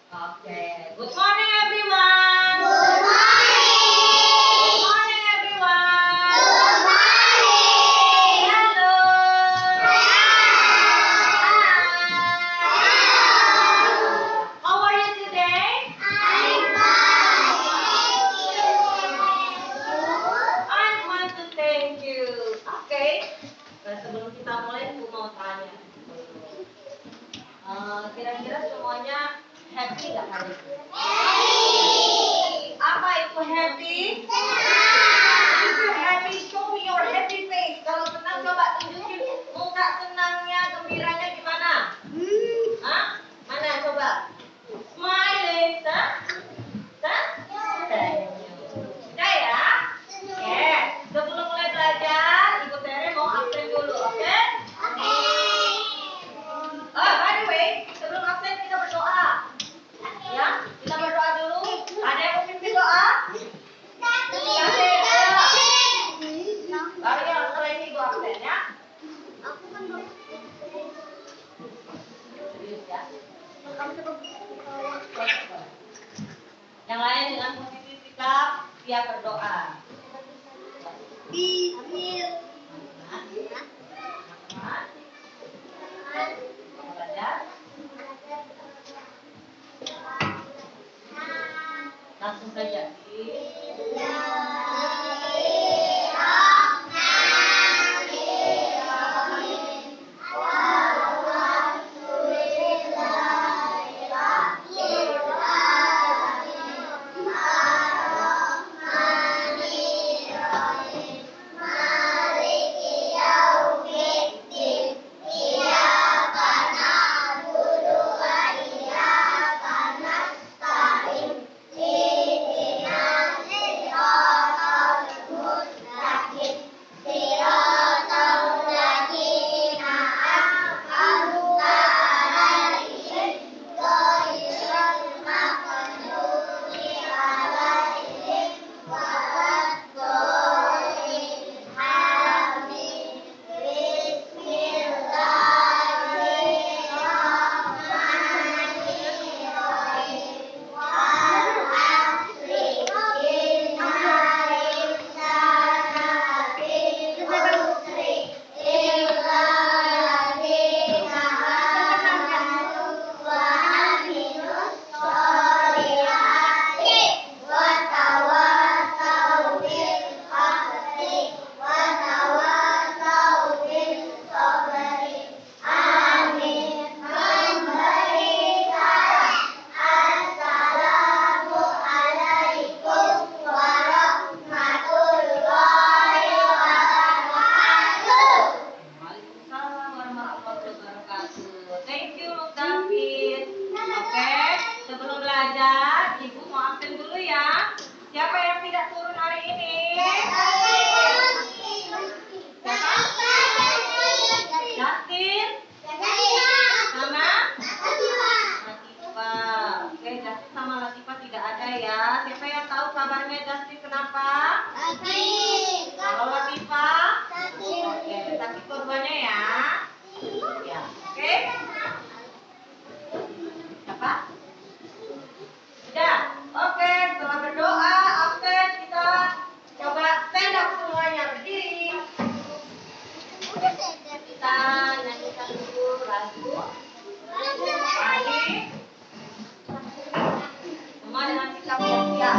Okay. Good morning, everyone. Good morning. Good morning, everyone. Good morning. Hello. Hello. How are you today? I'm fine. I'm fine too, thank you. Okay. Sebelum kita mulai, aku mau tanya. Kira-kira semuanya happy nggak hari ini? Apa itu happy? If you happy, show me your happy face. Kalau senang, coba tunjukin muka senangnya, gembiranya gimana? Hah? Mana coba? Smiling, sah? Sah? Thank you. Sudah ya? Oke. Sebelum mulai belajar, Ibu Tere mau absen dulu, oke? Oh, by the way, sebelum absen kita berdoa. Ya, kita berdoa dulu. Ada yang mau pimpin doa? Baru yang setelah ini Ibu absen ya. Serius ya. Yang lain dengan posisi sikap siap berdoa. Belajar. Langsung saja. Thank you, David. Oke, sebelum belajar, Ibu mau absen dulu ya. Siapa yang tidak turun hari ini? Siapa? Justin? Sama? Latifa. Oke, Justin sama Latifa tidak ada ya. Siapa yang tahu kabarnya Justin kenapa? Kalau Latifa? Oke, sakit korbannya ya. Ya, oke. Apa? Sudah. Oke, setelah berdoa, absen, kita coba stand up semuanya, berdiri. Kita nyanyikan dulu lagu. Lagi. Semua dengan sikap yang siap.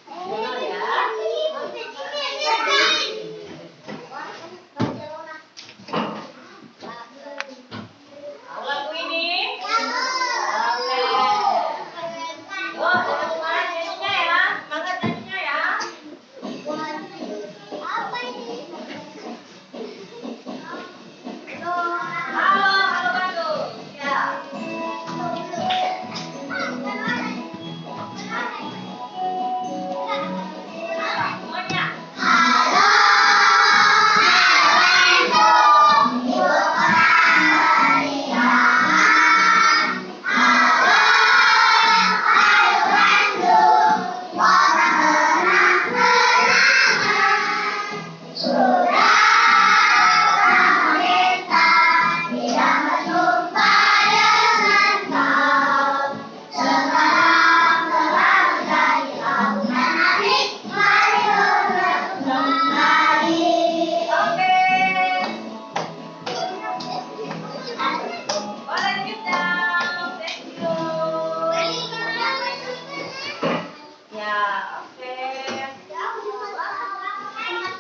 Dengar ya. Tahu lagu ini? Oke. Oh, jangan semangat nyanyinya ya. Semangat nyanyinya ya. Halo, halo Bandung. Ya. Semuanya. Oke. Boleh kita. Thank you. Ya, oke.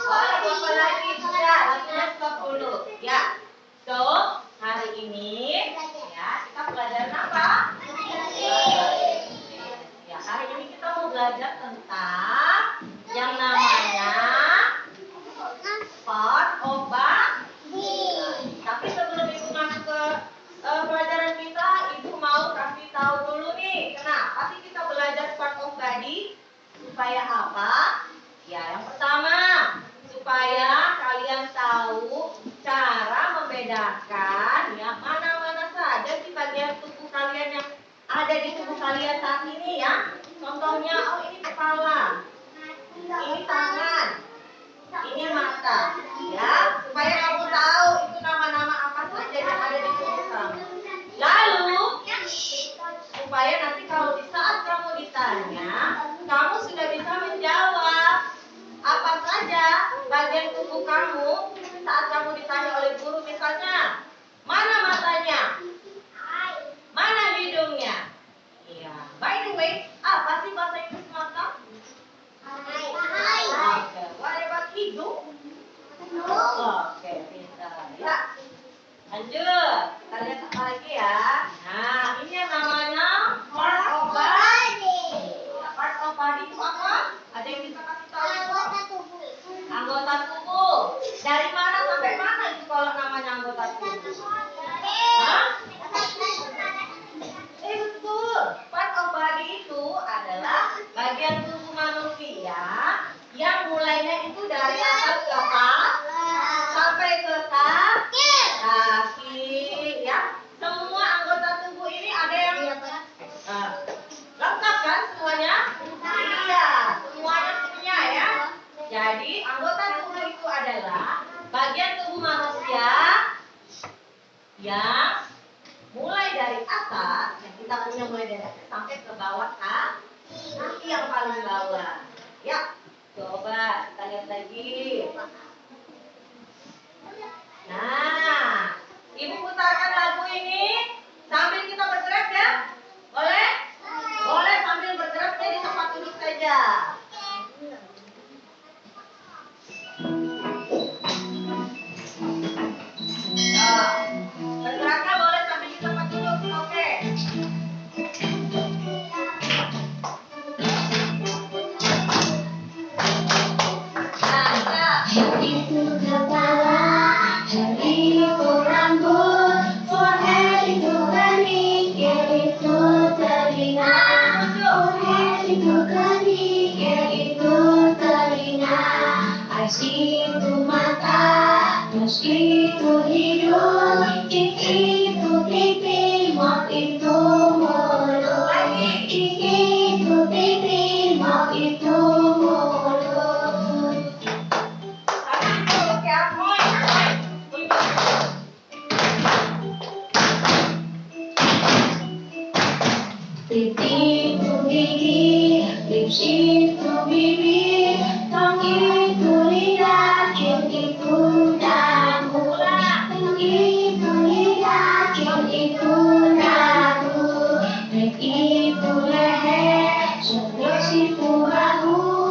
Oh, lagu apa lagi? Sudah, lagunya stop dulu. Ya. So, hari ini ya kita belajar apa? Ya, hari ini kita mau belajar tentang yang namanya part of body. Tapi sebelum ibu masuk ke pelajaran kita, ibu mau kasih tahu dulu nih, kenapa sih kita belajar part of body? Supaya apa? Ya, yang pertama, supaya kalian tahu cara membedakan ya mana-mana saja sih bagian tubuh kalian yang ada di tubuh kalian saat ini ya. Contohnya, oh ini kepala, ini tangan, ini mata, ya, supaya kamu tahu itu nama-nama apa saja yang ada di tubuh kamu. Lalu, supaya nanti kalau di saat kamu ditanya, kamu sudah bisa menjawab apa saja bagian tubuh kamu saat kamu ditanya oleh guru, misalnya, mana matanya, mana hidungnya. Iya. By the way, apa sih bahasa Inggris mata? Oke, what about hidung? Oke, pintar. Ya, lanjut. Kita lihat apa lagi ya. Nah, ini yang namanya part of body. Part of body itu apa? Ada yang bisa kasih tahu? Anggota tubuh. Dari mana sampai mana itu kalau namanya anggota tubuh? Hah? Betul. Part of body itu adalah bagian tubuh manusia yang mulainya itu dari atas ke bawah sampai ke kaki, ya. Semua anggota tubuh ini ada yang lengkap kan semuanya? Iya, semuanya punya ya. Jadi anggota tubuh itu adalah bagian tubuh manusia yang mulai dari atas, yang kita punya mulai dari atas sampai ke bawah kaki yang paling bawah. Ya, coba kita lihat lagi. Nah, ibu putarkan lagu ini sambil kita bergerak ya. Boleh? Boleh sambil bergerak di tempat duduk saja. Nah, bergeraknya boleh sambil di tempat duduk. Oke. Nah, ya. Itu kepala, hair itu rambut, forehead itu kening, ear itu telinga, forehead itu kening, ear itu telinga, eyes itu mata, nose itu hidung, cheek itu pipi, mouth itu mulut, cheek itu pipi, mouth itu mulut. Oke, apoy. Pipi itu gigi, lips itu bibir, tongue itu lidah, chin itu dagu, tongue itu lidah, chin itu dagu, neck itu leher, shoulders itu bahu,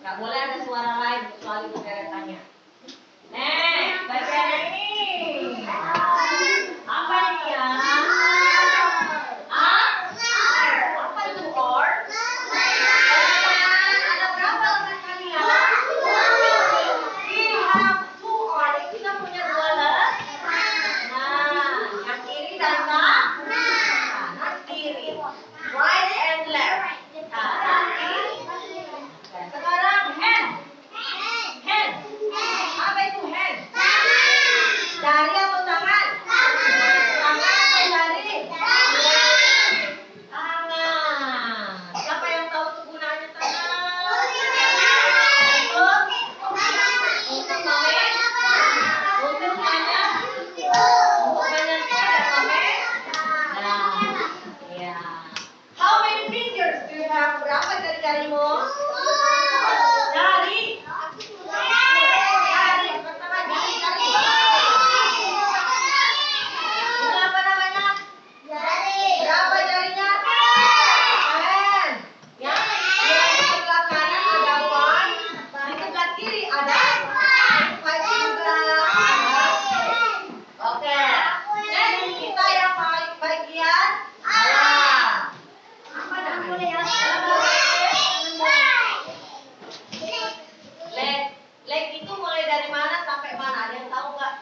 Nggak boleh ada suara lain kecuali Bu Tera tanya. Bagian ini. Apa ini ya? Apa itu or? Ada berapa lemak kalian? We have 2 or. Kita punya 2 lemak. Nah, yang kiri dan kanan kiri. Right and left. Kanan kiri. Sekarang hand. Hand. Apa itu hand? Jari atau tangan? Tangan atau jari? Tangan. Siapa yang tahu kegunaannya tangan? Untuk main? Untuk banyak? Untuk banyak dan main? Nah, ya. How many fingers do you have? Berapa jari-jarimu? Jari. Jari. Pertama jari. Ini apa namanya? Berapa jarinya? 10. Ya. Di sebelah kanan ada 1. Di sebelah kiri ada 5 juga. Oke. Dan kita yang bagian apa namanya? Leg itu mulai dari mana sampai mana? Ada yang tahu nggak?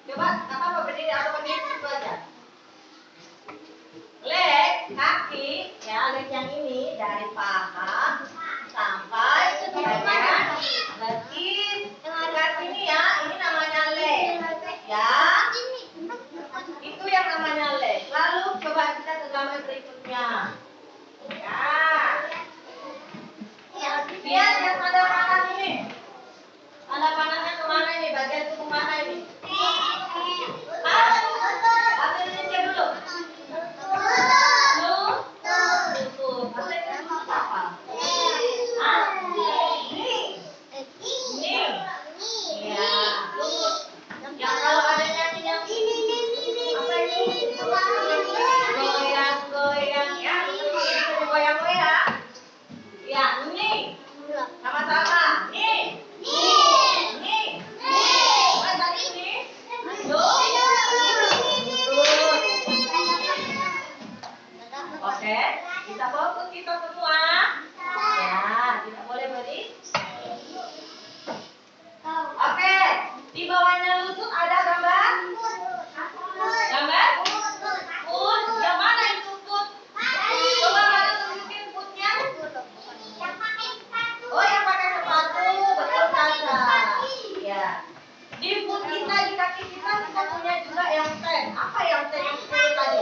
Coba, nggak apa-apa berdiri atau berdiri situ aja. Leg, kaki, ya leg yang ini dari paha sampai bagian betis dekat sini ya. Ini namanya leg, ya. Itu yang namanya leg. Lalu coba kita ke gambar berikutnya. Ya. Lihat yang tanda panah ini. Tanda panahnya kemana ini? Bagian tubuh mana ini? Bahasa Indonesia dulu. Lutut. Bahasa Indonesia apa? Ning. Ya, lutut. Yang kalau ada nyanyinya apa ini? Goyang-goyang ya. Goyang-goyang. Ya, ning. Sama-sama. Ning. Ning. Apa tadi ini? Oke, bisa fokus kita semua. Ya, kita boleh beri. Oke, di bawahnya lutut ada gambar? Gambar? Foot. Yang mana itu foot? Coba mana tunjukin footnya? Oh, yang pakai sepatu, betul Tata. Ya. Di foot kita, di kaki kita punya juga yang 10. Apa yang 10 yang 10 tadi?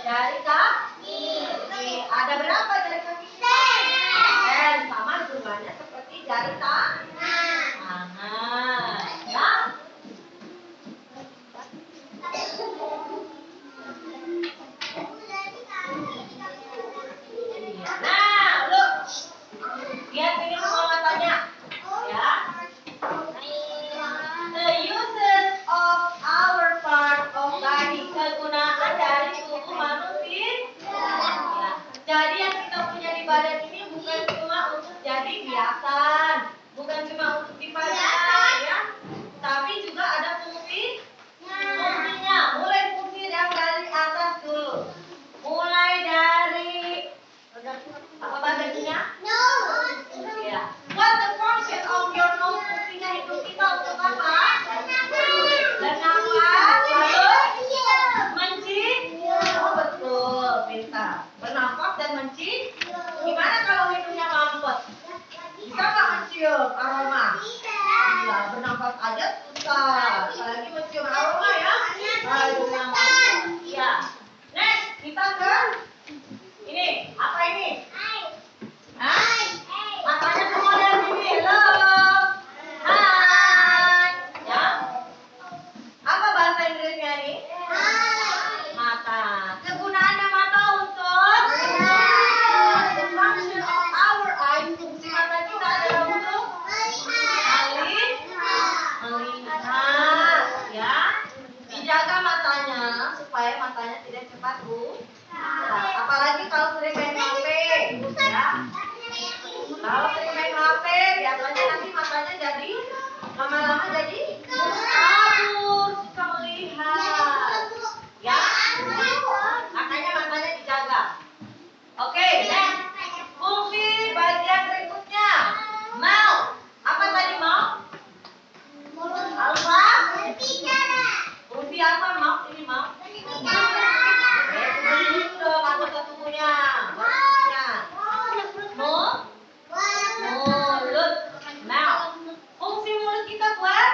Jari kaki. Ada berapa jari kaki kita? 10. Sama jumlahnya seperti jari tangan. Ya. Nah, look. Lihat ini semua matanya. Ya. The uses of our part of body. Kegunaan dari tubuh manusia. Ya. Jadi yang kita punya di badan ini bukan cuma untuk jadi hiasan, bukan cuma untuk dipajang, ya. Tapi juga ada fungsinya. Mulai fungsi yang dari atas dulu. Mulai dari apa bahasanya? Ya. What the function of your nose? Fungsinya hidung kita untuk apa? Bernafas, lalu oh betul, pintar. Bernafas dan gimana kalau hidungnya mampet? Bisa nggak mencium aroma? Ya, bernafas aja susah. Apalagi mencium aroma ya. Hidungnya mampet. Ya. Next, kita ke ini. Apa ini? Hah? Matanya semua dari sini. Halo. Hai. Ya. Apa bahasa Inggrisnya ini? Mata. Kegunaannya mata untuk the function of our eyes. Fungsi mata kita adalah untuk melihat, ya. Dijaga matanya supaya matanya tidak cepat rusak. Apalagi kalau sering main HP. Ya. Kalau sering main HP, biasanya nanti matanya jadi lama-lama jadi kabur, susah melihat. Ya, makanya matanya dijaga. Oke, next. Fungsi bagian berikutnya. Mouth. Apa tadi mouth? Alfa. Fungsi apa mouth ini mouth? Ini dong anggota tubuhnya. Mulut. Mouth. Fungsi mulut kita buat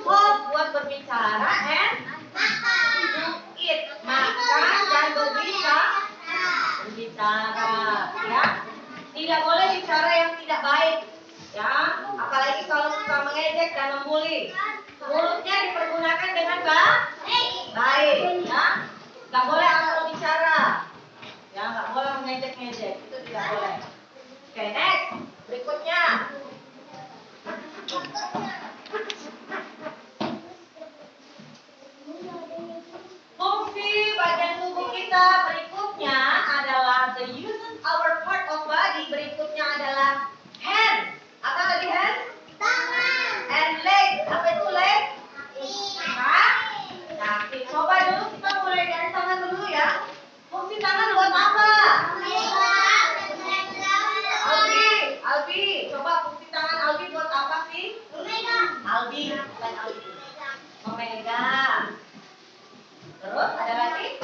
buat berbicara and eat, makan dan berbicara, ya. Tidak boleh bicara yang tidak baik, ya. Apalagi kalau suka mengejek dan membuli. Mulutnya dipergunakan dengan baik, ya. Gak boleh asal bicara, ya. Gak boleh mengejek-ngejek, itu tidak boleh. Oke, next. Berikutnya. Fungsi bagian tubuh kita berikutnya adalah the uses our part of body. Berikutnya adalah hand. Apa tadi hand? Tangan. And leg. Apa itu leg? Kaki. Coba dulu kita mulai dari tangan dulu ya. Fungsi tangan buat apa? Albi. Coba fungsi tangan Albi buat apa sih? Albi, bukan Albi. Memegang. Terus ada lagi?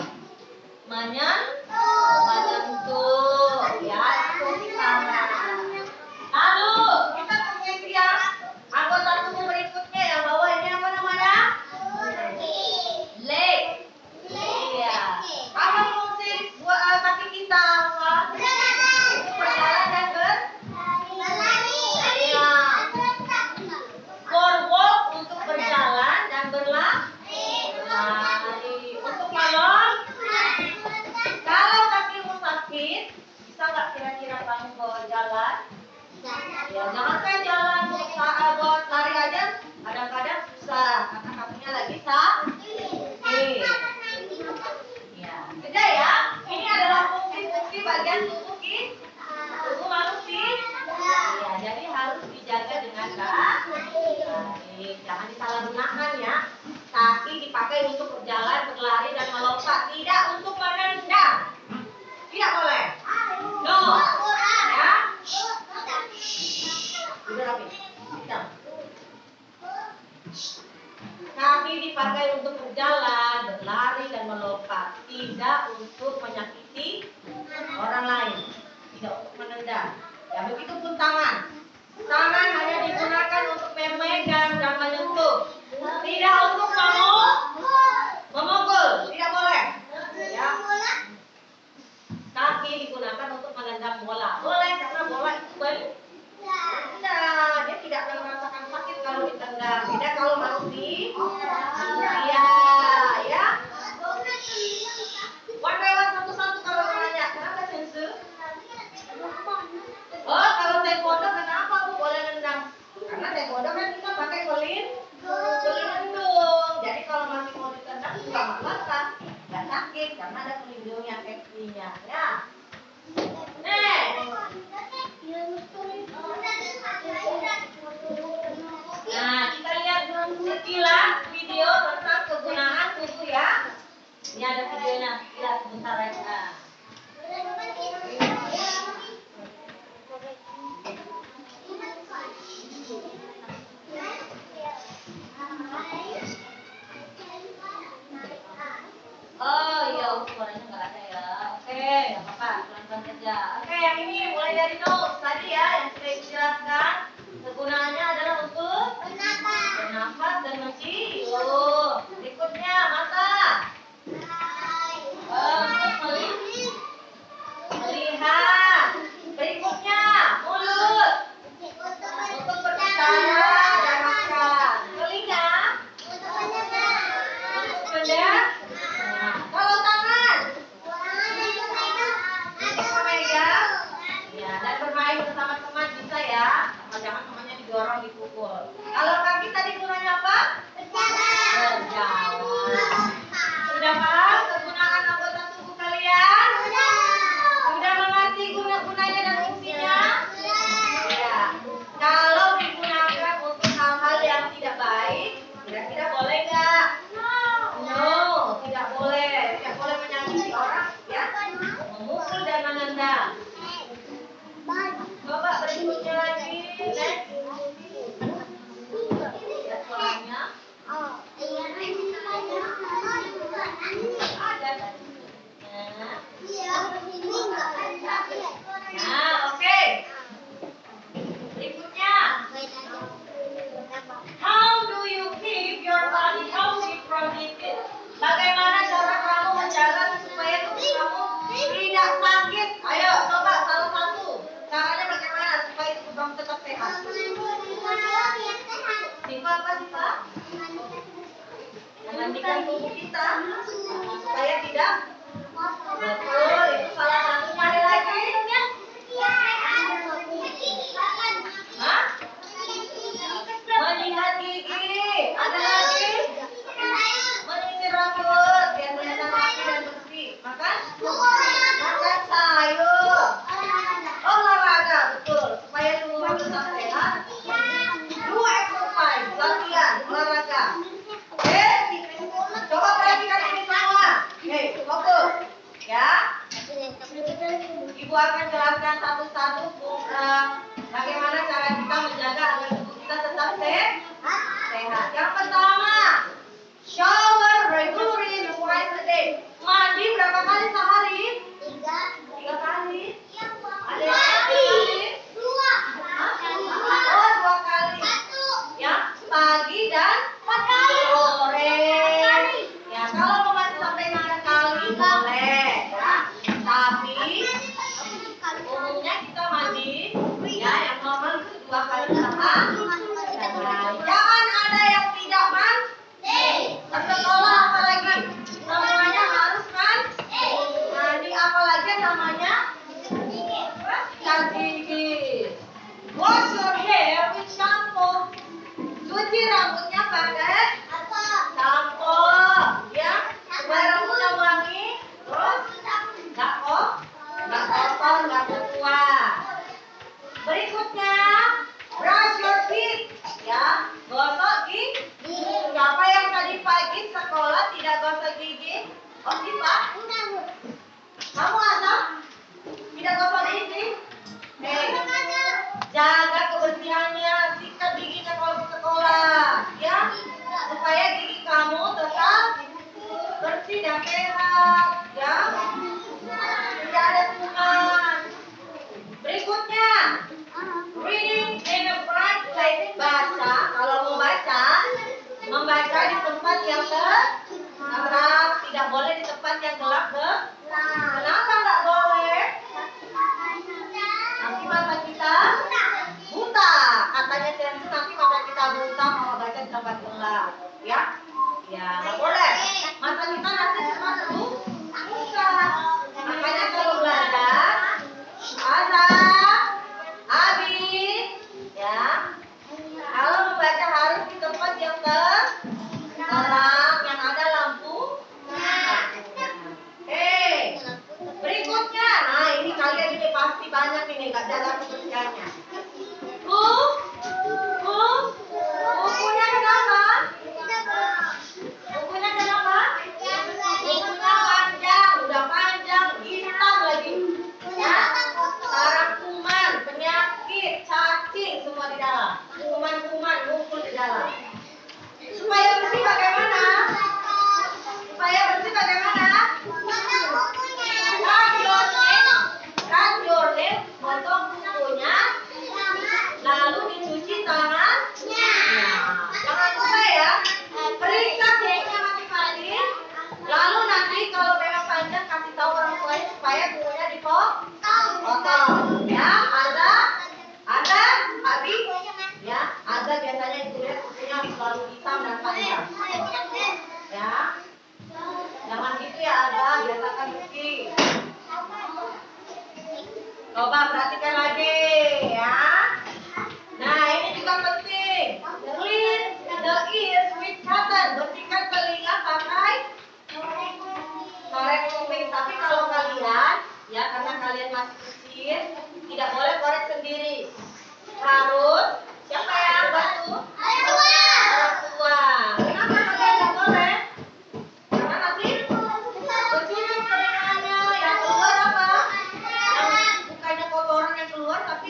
Menyentuh. Ya, fungsi tangan. Lalu kita punya yang anggota tubuh berikutnya yang bawah ini apa namanya? Leg. Iya. Apa fungsi buat kaki kita? Untuk berjalan dan for walk untuk berjalan dan berlari. Untuk malam, kalau kakimu sakit, bisa nggak kira-kira kamu bawa jalan? Ya, jangan kan jalan buat lari aja, kadang-kadang susah karena kakinya lagi sakit. Ya, sudah ya. Ini adalah fungsi-fungsi bagian tubuh manusia. Ya, jadi harus dijaga dengan baik. Jangan disalahgunakan ya. Kaki dipakai untuk berjalan, berlari dan melompat, tidak untuk menendang. Tidak boleh. No. Ya. Udah rapi. Tidak. Kaki dipakai untuk berjalan, berlari dan melompat, tidak untuk menyakiti orang lain, tidak untuk menendang. Ya, begitupun tangan. Tangan hanya digunakan untuk memegang dan menyentuh, tidak untuk memukul, tidak boleh. Ya. Kaki digunakan untuk menendang bola, boleh karena bola itu benda, dia tidak akan merasakan sakit kalau ditendang. Tidak kalau manusia, ya. One by one, satu-satu kalau nanya, kenapa sensu? Oh, kalau taekwondo kenapa Bu boleh nendang? Karena taekwondo kan kita pakai pelindung. Jadi kalau masih mau ditendang juga nggak apa-apa, nggak sakit karena ada pelindungnya, safety-nya, ya. Nah, kita lihat sekilas video tentang kegunaan tubuh ya. Ini ada videonya, lihat sebentar aja. Oh iya, suaranya nggak ada ya. Oke, nggak apa-apa, pelan-pelan saja. Oke, yang ini mulai dari nose tadi ya, yang sudah dijelaskan. Kegunaannya adalah untuk bernafas dan mencium. Berikutnya mata. Untuk melihat. Berikutnya mulut. Untuk berbicara dan makan. Telinga. Untuk mendengar. Kalau tangan untuk memegang, ya, dan bermain bersama teman bisa ya. Jangan temannya didorong gitu membersihkan tubuh kita supaya tidak betul. Itu salah satunya. Ada lagi? Hah? Menyikat gigi. Ada lagi? Menyisir rambut biar kelihatan rapi dan bersih. Makan sayur. Olahraga, betul. Supaya tubuh tetap sehat. Do exercise, latihan, olahraga. Coba perhatikan ini semua. Fokus. Ya. Ibu akan jelaskan satu-satu bagaimana cara kita menjaga agar tubuh kita tetap sehat. Yang pertama, shower regularly twice a day. Mandi berapa kali sehari? 3 kali. Ada yang kali? 2 kali. Ya, pagi dan sore. Ya, kalau mau mandi sampai 3 kali boleh. Ya. Tapi umumnya kita mandi, ya, yang normal itu 2 kali sehari. Jangan ada yang tidak mandi. Sekolah apalagi semuanya harus mandi, apalagi namanya sikat gigi. Wash your hair with shampoo. Cuci rambutnya pakai sampo, ya, supaya rambutnya wangi, terus nggak kotor, nggak berkuah. Berikutnya, brush your teeth, ya, gosok gigi. Siapa yang tadi pagi sekolah tidak gosok gigi? Oh, Siva? Kamu Asa? Tidak gosok gigi? Jaga kebersihannya, sikat giginya kalau ke sekolah, ya, supaya gigi kamu tetap bersih dan sehat, ya, tidak ada kuman. Berikutnya, reading in a bright place. Baca, kalau mau baca, membaca di tempat yang terang, tidak boleh di tempat yang gelap. Kenapa nggak boleh? Nanti mata kita buta. Katanya Chelsea, nanti mata kita buta kalau baca di tempat gelap. Ya? Ya, nggak boleh. Mata kita nanti cuma buta. Makanya kalau belajar, Ada, Abi, ya. Kalau membaca harus di tempat yang terang, yang ada lampu. Berikutnya, nah ini kalian ini pasti banyak ini nggak jaga kebersihannya. Bukunya kenapa? Bukunya kenapa? Bukunya panjang, udah panjang, hitam lagi. Ya, sarang kuman, penyakit, cacing semua di dalam. Kuman-kuman ngumpul di dalam. Supaya bersih bagaimana? Cut your nail, potong kukunya, lalu dicuci tangannya. Jangan lupa ya, periksa kukunya masing-masing. Lalu nanti kalau memang panjang kasih tahu orang tuanya supaya kukunya dipotong. Ya, ada, Abi, ya, ada biasanya dilihat kukunya selalu hitam dan panjang. Ya, jangan gitu ya, ada biasakan bersih. Coba perhatikan lagi ya. Nah ini juga penting. Clean the ears with cotton. Bersihkan telinga pakai korek kuping. Tapi kalau kalian, ya karena kalian masih kecil, tidak boleh korek sendiri. Harus siapa yang bantu? Orang tua. Kenapa kalian tidak boleh? Karena nanti bersihin telinganya. Yang keluar apa? Yang bukannya kotoran yang keluar tapi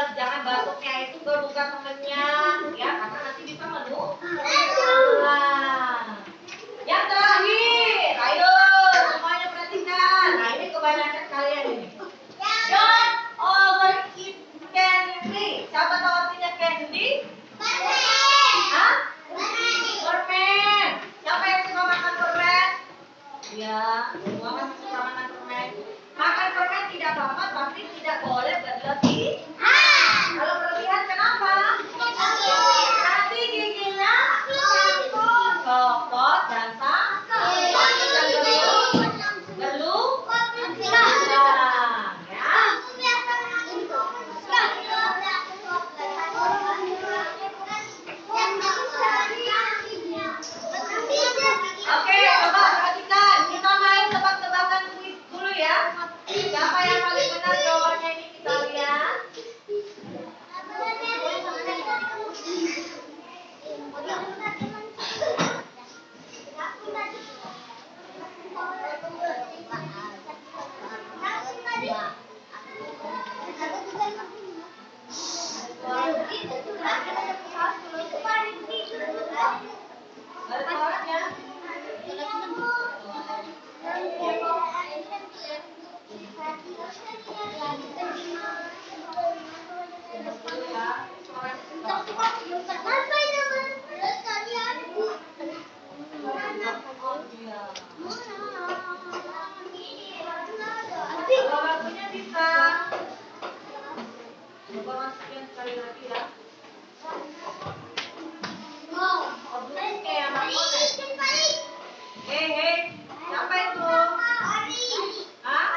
Ingat, jangan batuknya itu ke luka temennya, ya, karena nanti bisa menular. Yang terakhir, ayo semuanya perhatikan. Nah ini kebanyakan kalian ini. Don't overeat candy. Siapa tahu artinya candy? Hah? Permen. Siapa yang suka makan permen? Ya, semua masih suka makan permen. Makan permen tidak apa-apa, tapi tidak boleh berlebihan. Kalau berlebihan kenapa? Nanti giginya copot dan geluk, Oke, coba perhatikan. Kita main tebak-tebakan kuis dulu ya. Siapa yang paling benar jawabannya ini kita lihat. Ada suaranya? Kalau lagunya bisa. Coba masukin sekali lagi ya. Kayak anak bonek. Hei, siapa itu? Hah?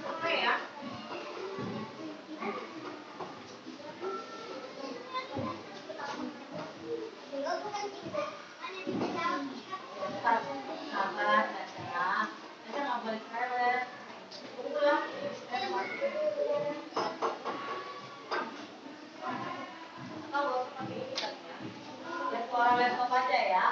Apa ya? Sabar, Caca. Caca nggak boleh cerewet. Tunggu ya. Atau nggak usah pakai ini kan ya? Lihat suara laptop aja ya.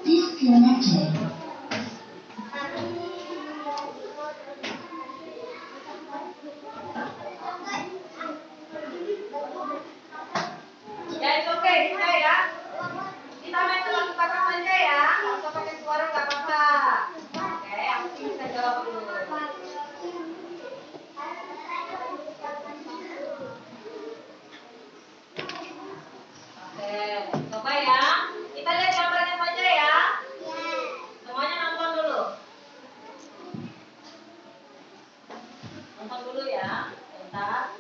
Disconnected. Ya, itu oke, bisa ya. Kita main tebak-tebakan aja ya. Nggak usah pakai suara nggak apa-apa. Oke, yang penting bisa jawab dulu. Oke, coba ya. Kita lihat gambarnya saja ya. Semuanya nonton dulu. Nonton dulu ya. Bentar.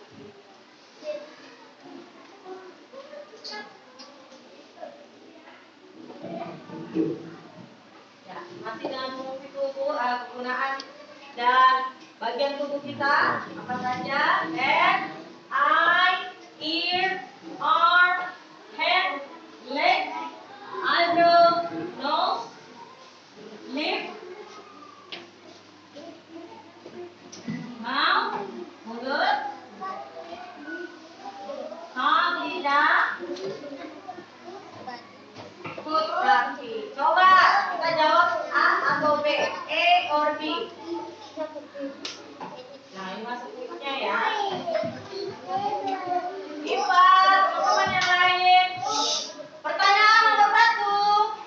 Ya, masih dengan fungsi tubuh, penggunaan dan bagian tubuh kita apa saja? Head, eye, ear, arm, head, leg, eyebrow, nose, lip, mouth, mulut, tongue, lidah, foot, kaki. Coba kita jawab A atau B, A or B. Nah, ini masuk kuisnya ya. Ipa, teman-teman yang lain. Pertanyaan nomor 1.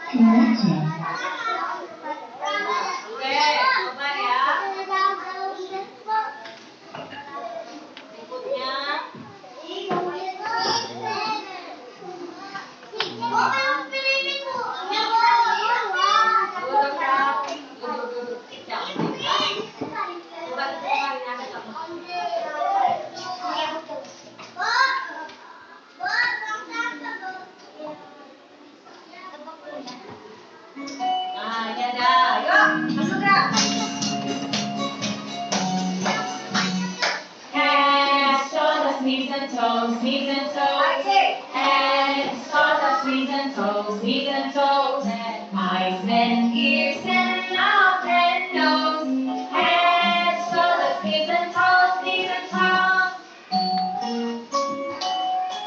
Disconnected. Oke, coba ya. Berikutnya. Duduk rapi, duduk jangan. Coba ini ada kamu. Nah, ini ada. Yuk, masuk ya. Head, shoulders, knees and toes, knees and toes. Head, shoulders, knees and toes, knees and toes. Eyes and ears and mouth and nose. Head, shoulders, knees and toes, knees and toes.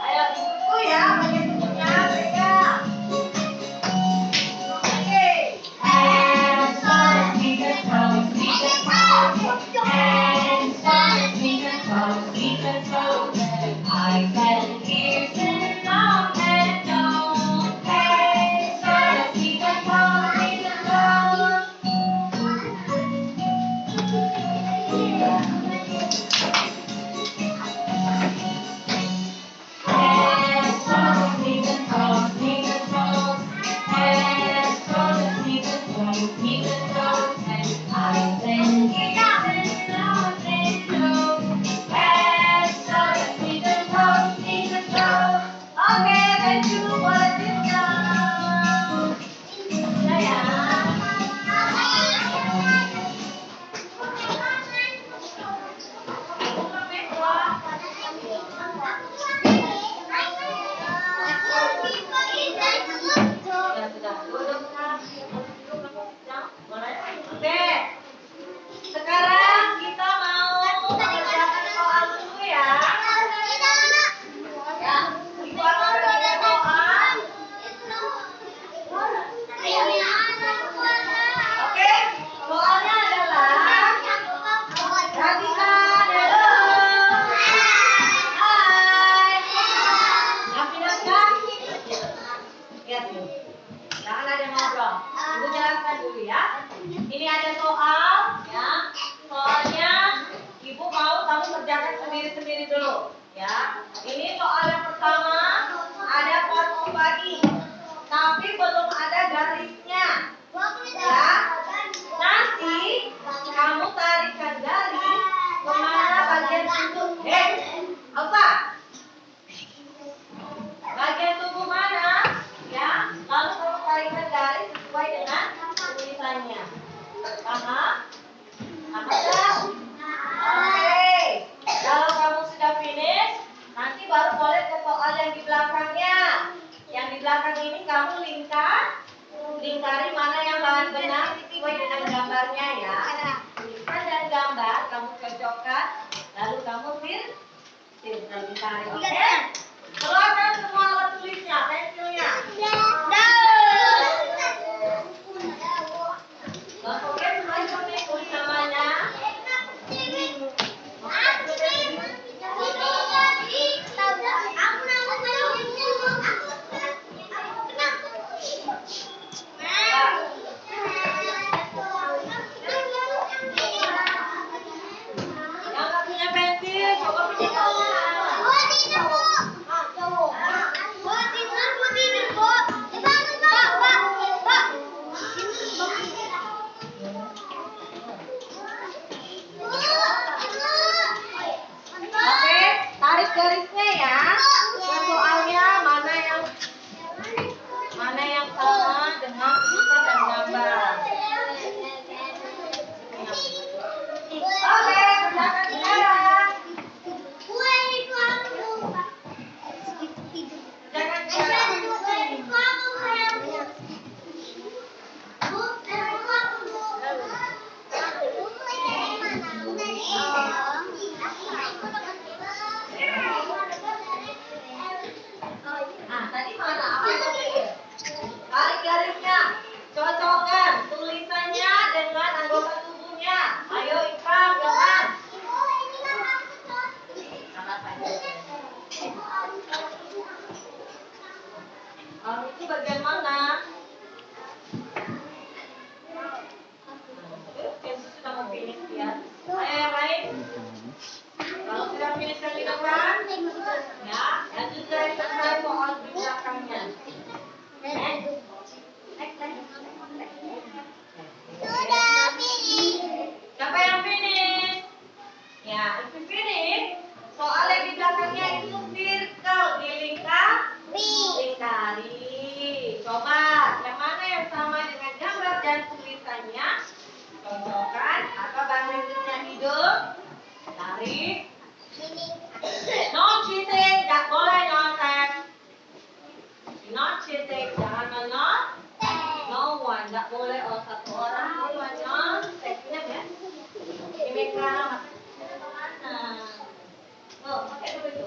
Ayo ikutku ya, bagian tubuhnya mereka. Oke. Head, shoulders, knees and toes, knees and toes. Head, shoulders, knees and toes, knees and toes. Eyes and ears and mouth and nose. Head, shoulders, knees and toes, knees and toes. Head, shoulders, knees and toes, knees and toes. Head, shoulders, knees and toes, knees and toes. Eyes and ears and mouth and nose. Head, shoulders, knees and toes, knees and toes. Oke, thank you. Boleh tinggal. Udah ya. Sudah, sudah. Duduk rapi. Boleh? Oke. Sekarang kita mau mengerjakan soal dulu ya. Ya, ibu akan berikan soal. Oke, soalnya adalah perhatikan. Hai. Ngapain kan? Lihat nih. Jangan ada yang ngobrol. Ibu jelaskan dulu ya. Ini ada soal, ya. Soalnya ibu mau kamu kerjakan sendiri-sendiri dulu, ya. Ini soal yang pertama ada part of body, tapi belum ada garisnya, ya. Nanti kamu tarikkan garis kemana bagian tubuh. Apa? Bagian tubuh mana? Ya. Lalu kamu tarikkan garis sesuai dengan tulisannya. Paham? Paham tak? Oke. Kalau kamu sudah finish, nanti baru boleh ke soal yang di belakangnya. Yang di belakang ini kamu lingkari mana yang bahan benar sesuai dengan gambarnya ya. Tulisan dan gambar kamu cocokkan, lalu kamu lingkari. Oke? Keluarkan semua alat tulisnya, pensilnya. Oke, semuanya tulis namanya. Yang nggak punya pensil, coba pinjam. Oke, tarik garisnya ya. Dan soalnya mana yang sama dengan tulisan dan gambar. Oke, kerjakan sekarang. Kerjakan sekarang. Nah, tadi mana? Apa yang tarik Siapa yang finish? Ya, if you finish, soalnya di belakangnya itu circle, lingkari. Coba, yang mana yang sama dengan gambar dan tulisannya? Contohkan, apa bahasa Inggrisnya hidup? Tarik. No cheating, tak boleh nyontek. Not cheating, jangan menyontek. No one, tak boleh satu orang pun menyontek. Ingat ya? Ini kan mana? Oh, pakai dulu itu.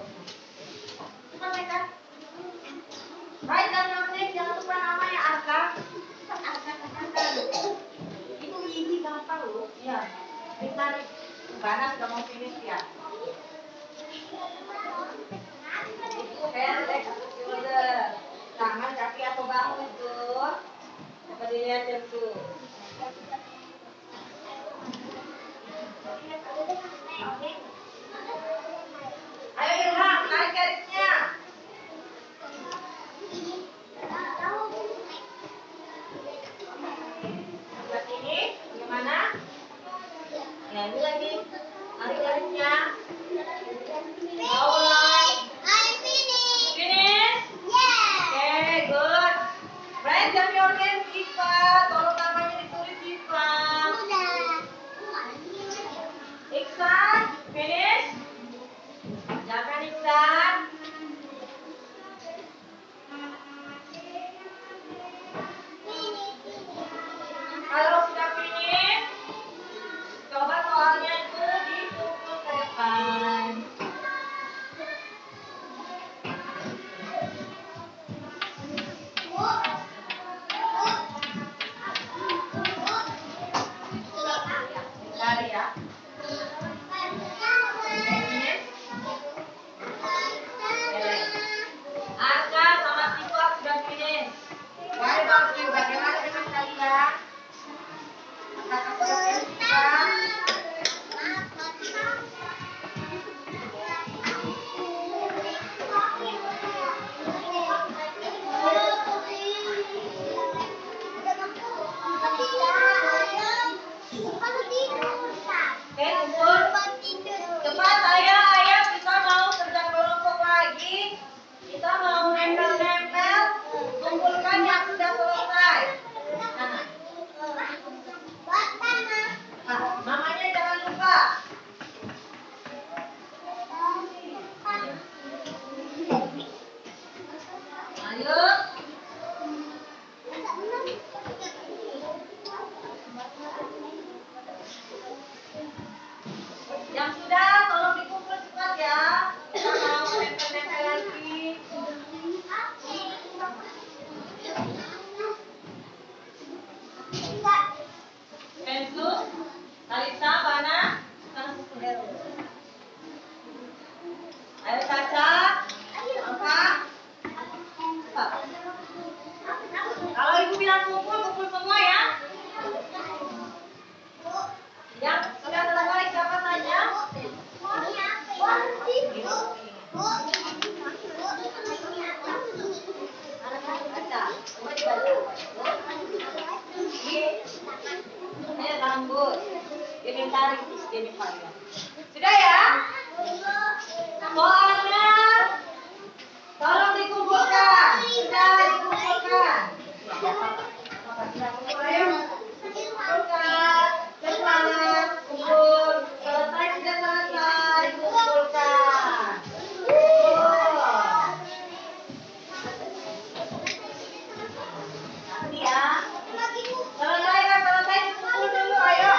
Kita mereka. Write down your name, jangan lupa namanya Arka. Itu easy gampang loh. Iya. Kita Bana sudah mau finish ya. Itu hand, leg, atau shoulder. Tangan, kaki atau bahu itu. Coba dilihatin tuh. Ayo Ilham, tarik garisnya. Sebelah sini, bagaimana? Ya, ini lagi. Tarik garisnya. Finish? Okay, good. Write down your name, Siva. Tolong namanya ditulis, Siva. Iksan, finish? Jangan Iksan. Kalau sudah finish, coba soalnya itu ditumpuk ke depan. Cari ya. Arka sama Siva sudah finish. What about you? Bagaimana dengan kalian? Apakah sudah finish juga? Oke, kumpul. Cepat ayah, kita mau kerja kelompok lagi. Kita mau nempel-nempel. Kumpulkan yang sudah selesai. Sana. Mamanya jangan lupa. Ayo. Yang sudah, tolong dikumpul cepat ya. Kita mau nempel-nempel lagi. Pensu, Talita, Bana, sana kumpul. Ayo Caca, Angka. Kalau ibu bilang kumpul, kumpul semua ya. Yang sudah selesai siapa saja? Anak-anak baca, coba dibaca. Ayo rambut, ini tarik, ini varian. Sudah ya? Soalnya, tolong dikumpulkan. Sudah dikumpulkan. Ayo, kumpulkan. Cepat, kumpul. Selesai, sudah selesai. Kumpulkan. Nanti ya. Selesai kan, selesai. Kumpul dulu, ayo.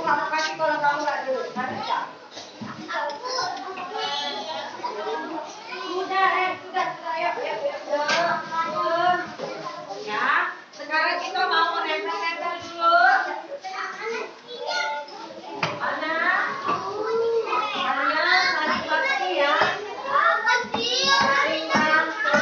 kamu kasih kalau kamu nggak dulu. Nanti ya. Sudah, ya. Ya, sekarang kita mau menempel-nempel dulu. Mana? Kalian saling bantu ya. Saling bantu.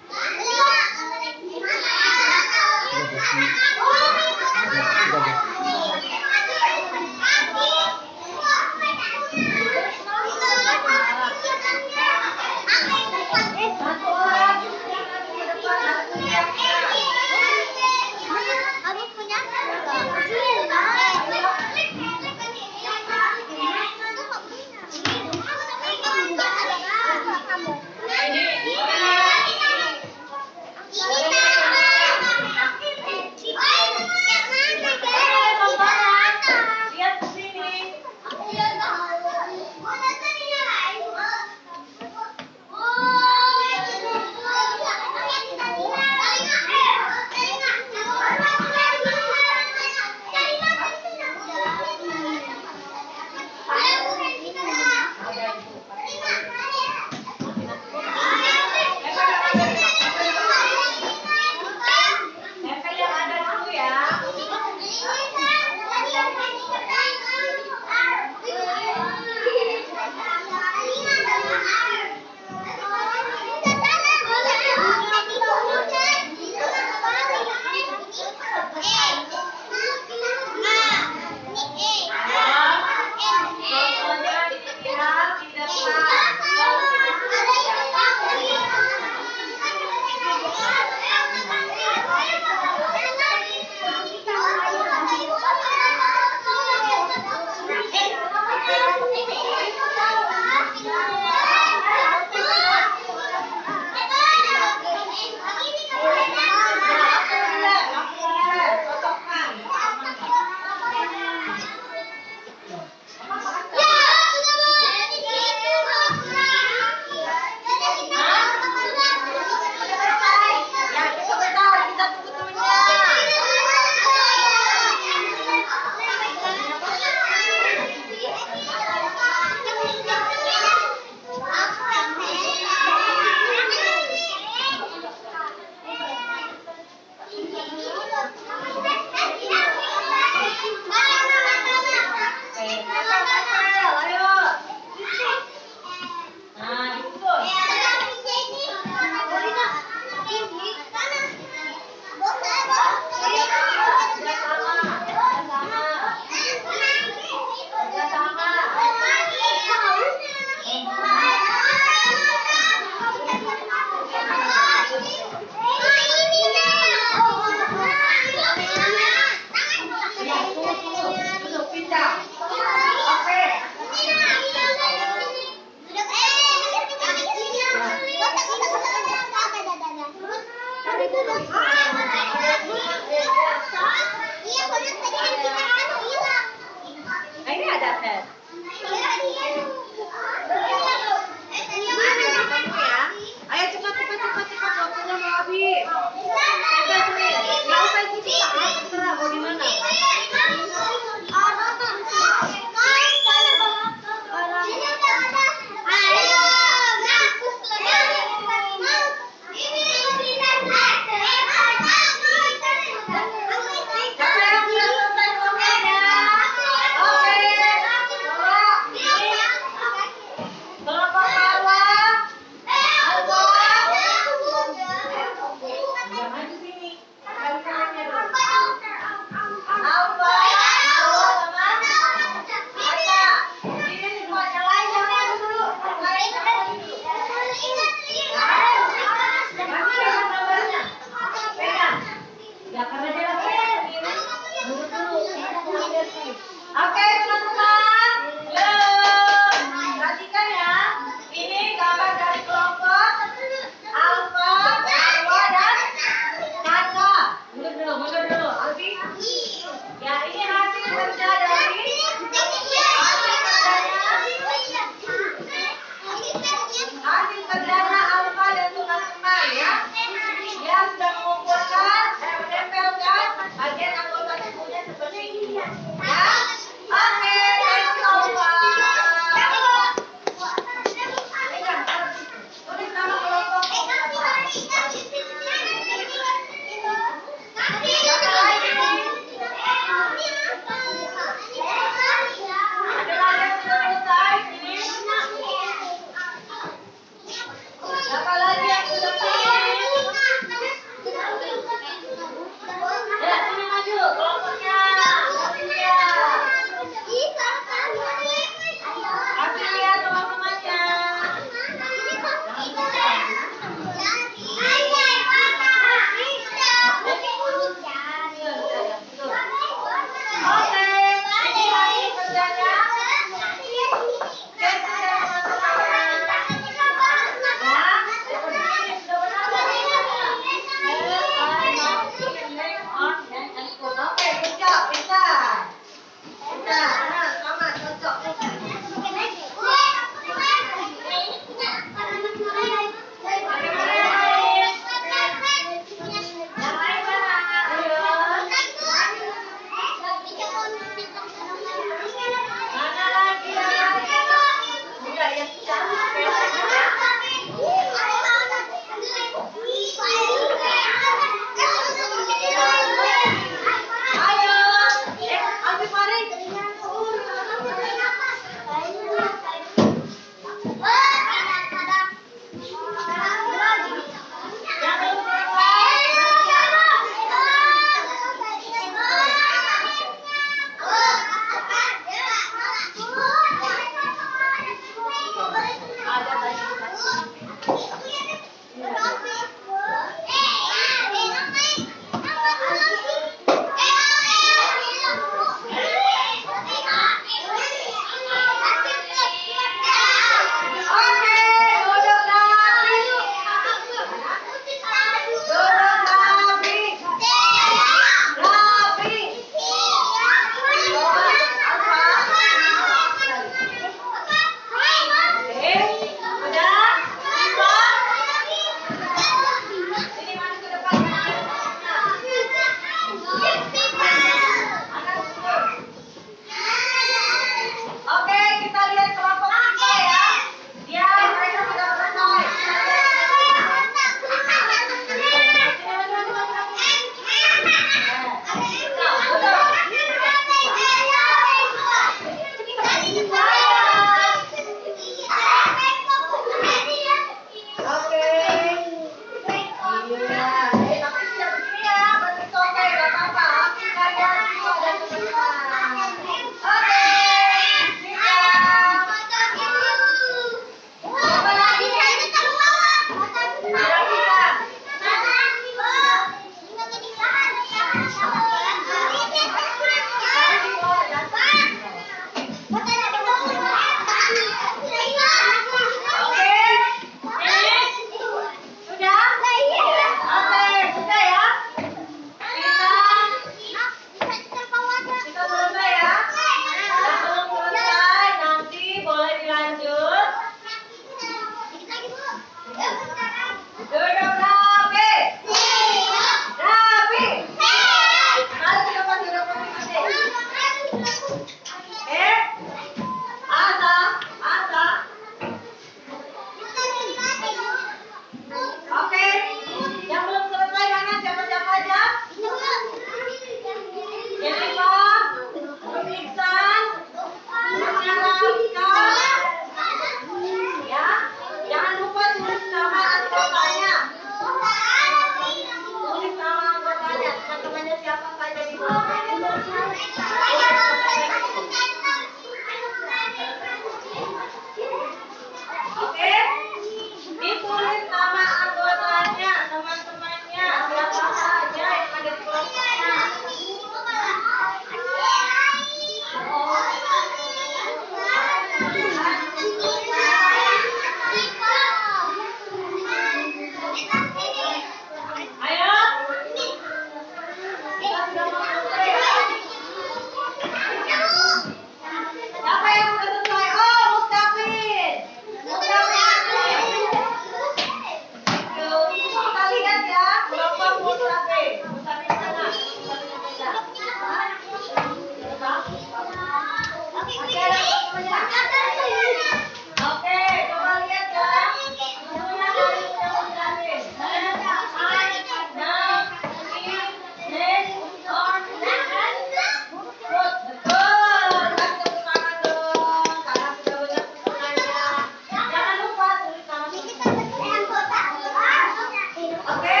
Oke?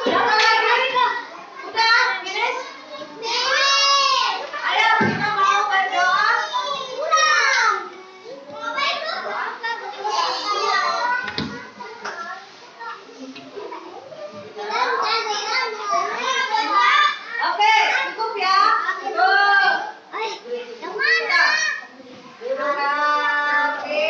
Siapa lagi? Udah, finish? Ayo kita mau berdoa. Oke, cukup ya. Tuh. Duduk rapi.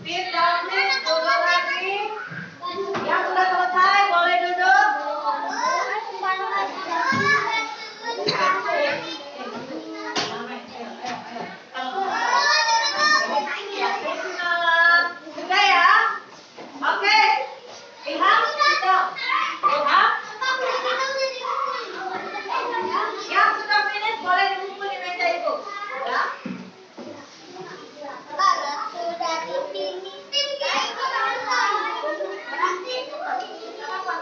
Sit down, please. Duduk lagi. Yang sudah selesai boleh duduk. Sudah ya? Oke. Ilham, stop. Ilham, yang sudah finish boleh dikumpul di meja ibu. Ya?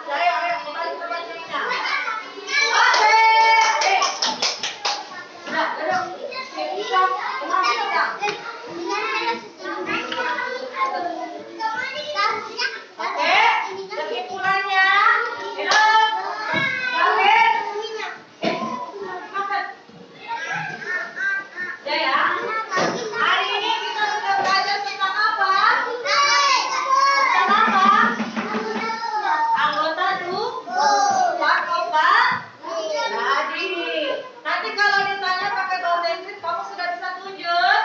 Ayo, kembali ke bangkunya. Oke. Sudah, duduk. Stop. Ilham, stop. Oke, kesimpulannya, Ilham, David, makan. Ya. Hari ini kita sudah belajar tentang apa? Tentang apa? Anggota part of body. Nanti kalau ditanya pakai bahasa Inggris, kamu sudah bisa tunjuk?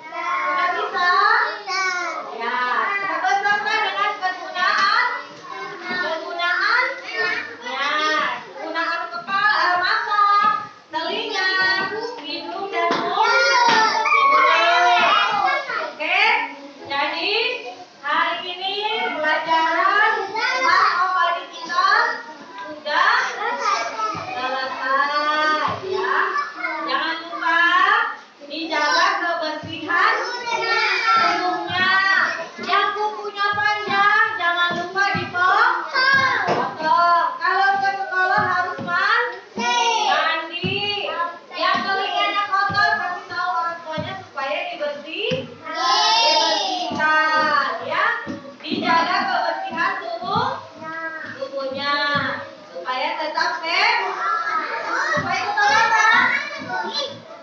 Sudah bisa? Ya, beserta dengan penggunaan kepala, mata, telinga, hidung dan mulut. Oke, jadi hari ini pelajaran part of body kita sudah selesai ya. Jangan lupa dijaga kebersihan hidungnya. Yang kukunya panjang jangan lupa dipotong. Kalau ke sekolah harus mandi. Yang telinganya kotor kasih tahu orang tuanya supaya dibersihkan ya. Dijaga kebersihan tubuhnya supaya tetap sehat. Supaya tetap apa?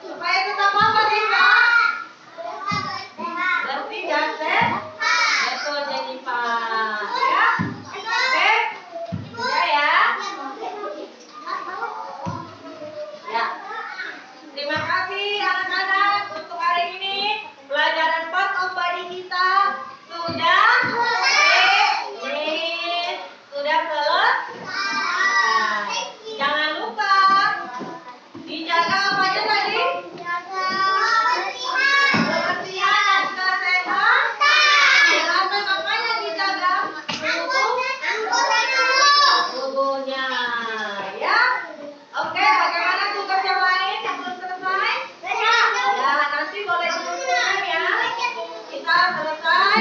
Supaya tetap apa bisa? Bersih dan sehat. Betul Jennifer. Ya. Oke. Sudah ya. Ya. Terima kasih anak-anak untuk hari ini. Pelajaran part of body kita sudah finish. Sudah selesai. Jangan lupa dijaga apanya tadi? Kebersihan dan kesehatan. Kesehatan apanya dijaga? Tubuhnya. Ya. Oke, bagaimana tugas yang lain yang belum selesai? Ya, nanti boleh dikumpulkan ya. Kita selesai